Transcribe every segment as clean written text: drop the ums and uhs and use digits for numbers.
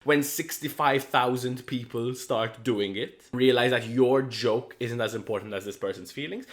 When 65,000 people start doing it, realize that your joke isn't as important as this person's feelings.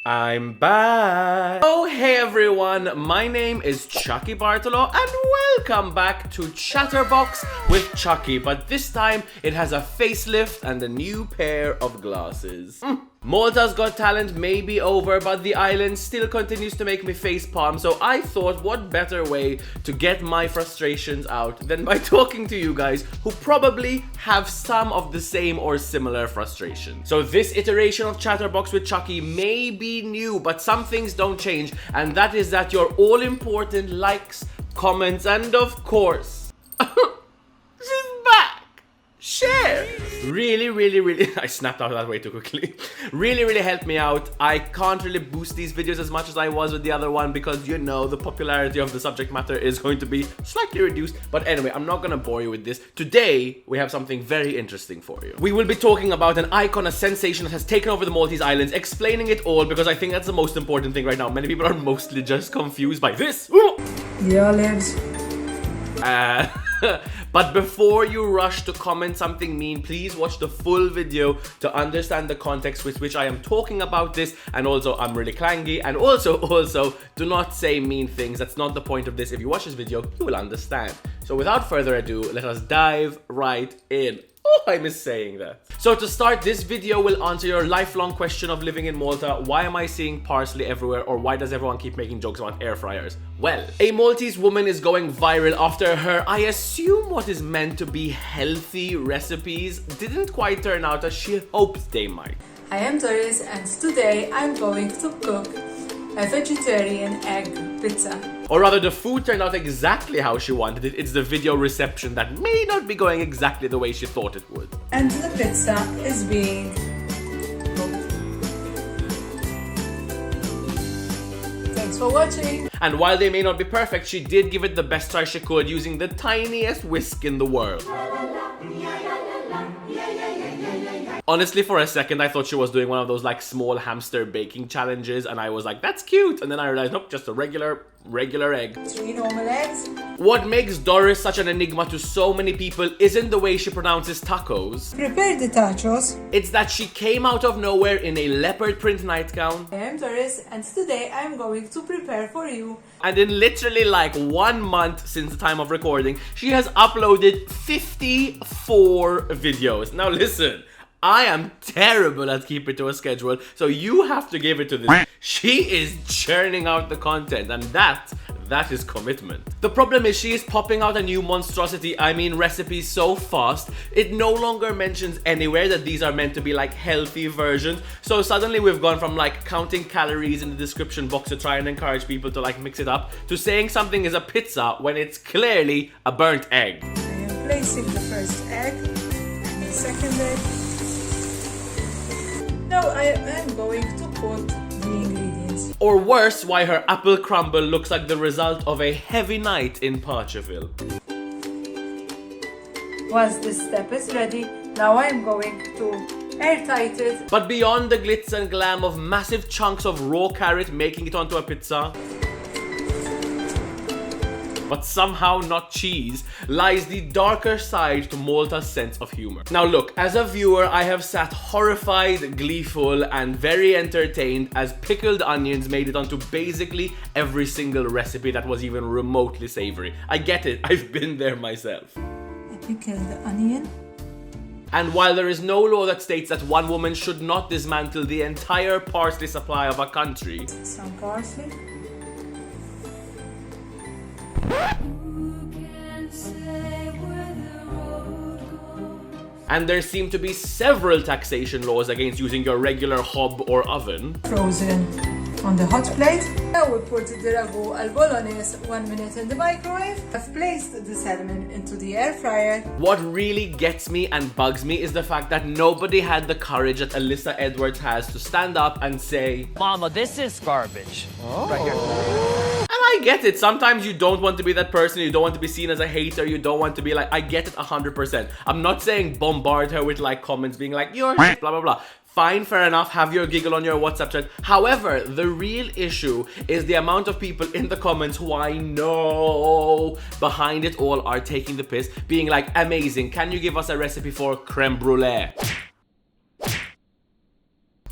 I'm back! Oh, hey everyone, my name is Chucky Bartolo and welcome back to ChatterBox with Chucky, but this time it has a facelift and a new pair of glasses. Malta's Got Talent may be over, but the island still continues to make me facepalm, so I thought what better way to get my frustrations out than by talking to you guys who probably have some of the same or similar frustration. So this iteration of ChatterBox with Chucky may be new, but some things don't change, and that is that your all-important likes, comments, and of course, she's back! Share! Really, I snapped out of that way too quickly. Really helped me out. I can't really boost these videos as much as I was with the other one because, you know, the popularity of the subject matter is going to be slightly reduced. But anyway, I'm not gonna bore you with this. Today, we have something very interesting for you. We will be talking about an icon, a sensation that has taken over the Maltese Islands, explaining it all because I think that's the most important thing right now. Many people are mostly just confused by this. The olives. But before you rush to comment something mean, please watch the full video to understand the context with which I am talking about this. And also, I'm really clangy. And also, do not say mean things. That's not the point of this. If you watch this video, you will understand. So without further ado, let us dive right in. Oh, I miss saying that. So to start, this video will answer your lifelong question of living in Malta. Why am I seeing parsley everywhere, or why does everyone keep making jokes about air fryers? Well, a Maltese woman is going viral after her, I assume what is meant to be healthy recipes didn't quite turn out as she hoped they might. I am Doris and today I'm going to cook a vegetarian egg pizza. Or rather, the food turned out exactly how she wanted it. It's the video reception that may not be going exactly the way she thought it would. And the pizza is being cooked. Thanks for watching. And while they may not be perfect, she did give it the best try she could using the tiniest whisk in the world. Honestly, for a second, I thought she was doing one of those like small hamster baking challenges, and I was like, that's cute. And then I realized, nope, just a regular egg. 3 normal eggs. What makes Doris such an enigma to so many people isn't the way she pronounces tacos. Prepare the tacos. It's that she came out of nowhere in a leopard print nightgown. I am Doris and today I'm going to prepare for you. And in literally like 1 month since the time of recording, she has uploaded 54 videos. Now listen, I am terrible at keeping to a schedule, so you have to give it to this. She is churning out the content, and that is commitment. The problem is she is popping out a new monstrosity, I mean recipes, so fast, it no longer mentions anywhere that these are meant to be like healthy versions. So suddenly we've gone from like counting calories in the description box to try and encourage people to like mix it up, to saying something is a pizza when it's clearly a burnt egg. I am placing the first egg and the second egg. Now I am going to put the ingredients. Or worse, why her apple crumble looks like the result of a heavy night in Parcherville. Once this step is ready, now I am going to airtight it. But beyond the glitz and glam of massive chunks of raw carrot making it onto a pizza, but somehow not cheese, lies the darker side to Malta's sense of humor. Now look, as a viewer, I have sat horrified, gleeful, and very entertained as pickled onions made it onto basically every single recipe that was even remotely savory. I get it, I've been there myself. I pickle the onion. And while there is no law that states that one woman should not dismantle the entire parsley supply of a country, Some parsley. and there seem to be several taxation laws against using your regular hob or oven, Frozen on the hot plate. Now we put the ragu al bolognese 1 minute in the microwave. I've placed the salmon into the air fryer. what really gets me and bugs me is the fact that nobody had the courage that Alyssa Edwards has to stand up and say, Mama, this is garbage. Right here. and I get it, sometimes you don't want to be that person, you don't want to be seen as a hater, you don't want to be like, I get it 100%. I'm not saying bombard her with like comments being like, you're blah blah blah. Fine, fair enough, have your giggle on your WhatsApp chat. However, the real issue is the amount of people in the comments who I know behind it all are taking the piss, being like, amazing, can you give us a recipe for creme brulee?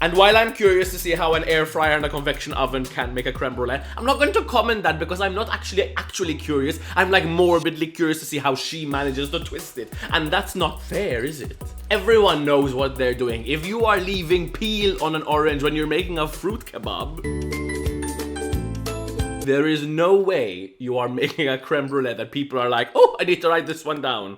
And while I'm curious to see how an air fryer and a convection oven can make a creme brulee, I'm not going to comment that because I'm not actually curious. I'm like morbidly curious to see how she manages to twist it. And that's not fair, is it? Everyone knows what they're doing. If you are leaving peel on an orange when you're making a fruit kebab, there is no way you are making a creme brulee that people are like, oh, I need to write this one down.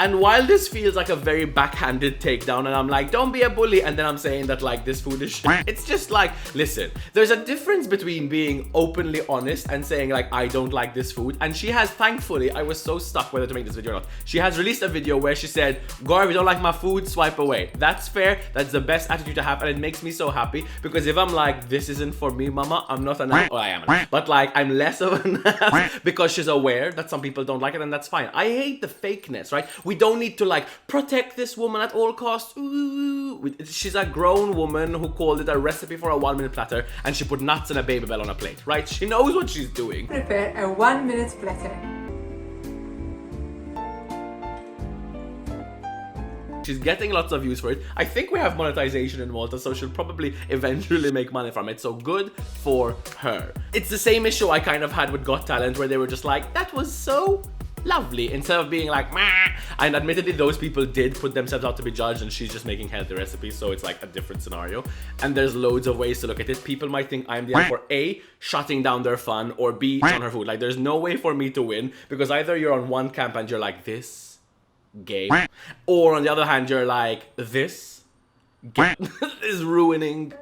And while this feels like a very backhanded takedown and I'm like, don't be a bully, and then I'm saying that like this food is shit, it's just like, listen, there's a difference between being openly honest and saying like, I don't like this food. And she has, thankfully, I was so stuck whether to make this video or not, she has released a video where she said, Gar, if you don't like my food, swipe away. That's fair, that's the best attitude to have, and it makes me so happy because if I'm like, this isn't for me, mama, I'm not an ass, well, I am an ass, but like, I'm less of an ass because she's aware that some people don't like it, and that's fine. I hate the fakeness, right? We don't need to like protect this woman at all costs. Ooh. She's a grown woman who called it a recipe for a 1-minute platter and she put nuts and a baby bell on a plate, right? She knows what she's doing. Prepare a 1-minute platter. She's getting lots of views for it. I think we have monetization in Malta, so she'll probably eventually make money from it. So good for her. It's the same issue I kind of had with Got Talent where they were just like, that was so lovely, instead of being like, meh. And admittedly, those people did put themselves out to be judged and she's just making healthy recipes, so it's like a different scenario. And there's loads of ways to look at it. People might think I'm the one for A, shutting down their fun, or B, on her food. Like, there's no way for me to win because either you're on one camp and you're like, this, gay, or on the other hand, you're like, this, gay, is ruining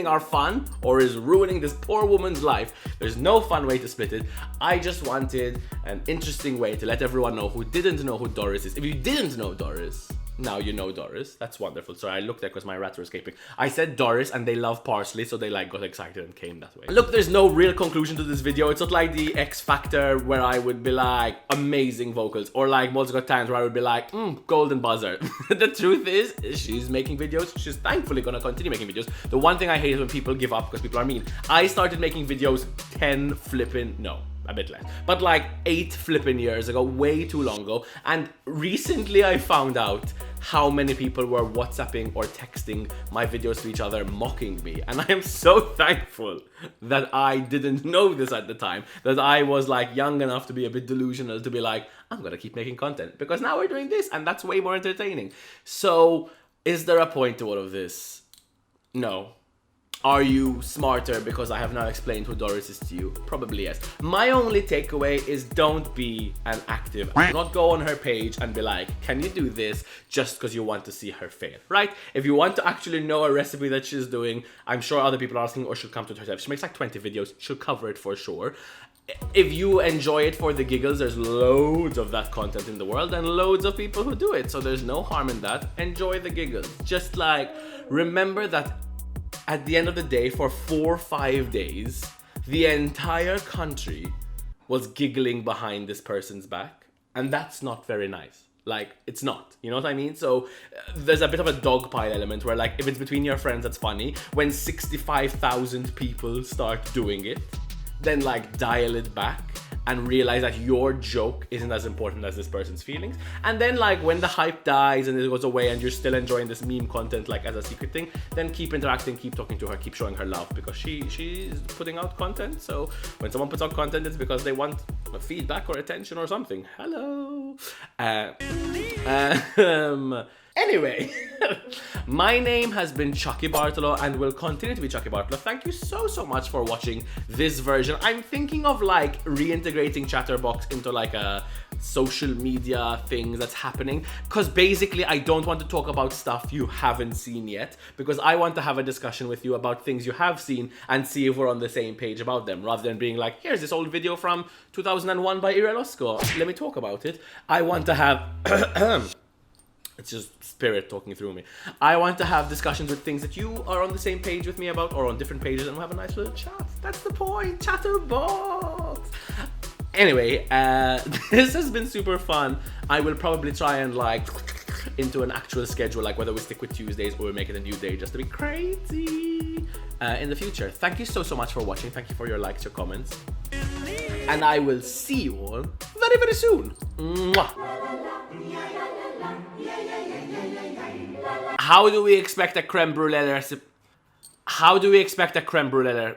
our fun or is ruining this poor woman's life. There's no fun way to split it. I just wanted an interesting way to let everyone know who didn't know who Doris is. If you didn't know Doris, now you know Doris. That's wonderful. Sorry, I looked there because my rats were escaping. I said Doris and they love parsley, so they like got excited and came that way. Look, there's no real conclusion to this video. It's not like the X Factor where I would be like, amazing vocals, or like Malta Got Talent where I would be like, golden buzzer. The truth is, she's making videos. She's thankfully gonna continue making videos. The one thing I hate is when people give up because people are mean. I started making videos a bit less, but like 8 flipping years ago, way too long ago. And recently I found out how many people were WhatsApping or texting my videos to each other mocking me. And I am so thankful that I didn't know this at the time, that I was like young enough to be a bit delusional to be like, I'm gonna keep making content because now we're doing this and that's way more entertaining. So is there a point to all of this? No. Are you smarter because I have now explained who Doris is to you? Probably yes. My only takeaway is don't be an active. Do not go on her page and be like, can you do this just because you want to see her fail, right? If you want to actually know a recipe that she's doing, I'm sure other people are asking, or she'll come to her. She makes like 20 videos. She'll cover it for sure. If you enjoy it for the giggles, there's loads of that content in the world and loads of people who do it. So there's no harm in that. Enjoy the giggles. Just like, remember that at the end of the day, for 4 or 5 days, the entire country was giggling behind this person's back. And that's not very nice. Like, it's not. You know what I mean? So there's a bit of a dogpile element where, like, if it's between your friends, that's funny. When 65,000 people start doing it, then, like, dial it back and realize that your joke isn't as important as this person's feelings. And then, like, when the hype dies and it goes away and you're still enjoying this meme content, like, as a secret thing, then keep interacting, keep talking to her, keep showing her love, because she's putting out content. So when someone puts out content, it's because they want feedback or attention or something. Hello. Anyway, my name has been Chucky Bartolo and will continue to be Chucky Bartolo. Thank you so much for watching this version. I'm thinking of like reintegrating ChatterBox into like a social media thing that's happening, because basically I don't want to talk about stuff you haven't seen yet, because I want to have a discussion with you about things you have seen and see if we're on the same page about them, rather than being like, here's this old video from 2001 by Irelosco, let me talk about it. I want to have it's just spirit talking through me. I want to have discussions with things that you are on the same page with me about, or on different pages, and we'll have a nice little chat. That's the point. ChatterBox. Anyway, this has been super fun. I will probably try and like into an actual schedule, like whether we stick with Tuesdays or we make it a new day just to be crazy in the future. Thank you so much for watching. Thank you for your likes, your comments. And I will see you all very, very soon. Mwah. How do we expect a creme brulee recipe? How do we expect a creme brulee?